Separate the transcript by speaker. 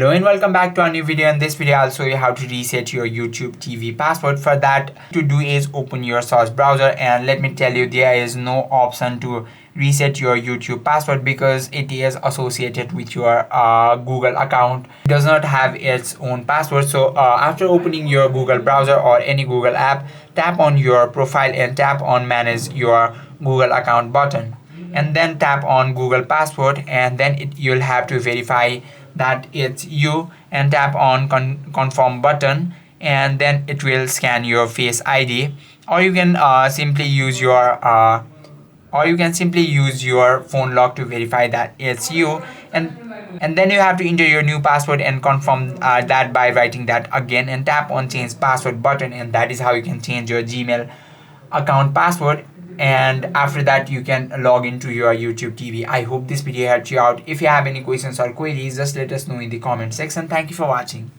Speaker 1: Hello and welcome back to a new video. In this video I'll show you how to reset your YouTube TV password. For that, to do is open your source browser, and let me tell you, there is no option to reset your YouTube password because it is associated with your Google account. It does not have its own password. So after opening your Google browser or any Google app, tap on your profile and tap on manage your Google account button, and then tap on Google password, and then you'll have to verify that it's you, and tap on confirm button, and then it will scan your face ID, or you can simply use your phone lock to verify that it's you, and then you have to enter your new password and confirm that by writing that again, and tap on change password button, and that is how you can change your Gmail account password. And after that you can log into your YouTube TV. I hope this video helped you out. If you have any questions or queries, just let us know in the comment section. Thank you for watching.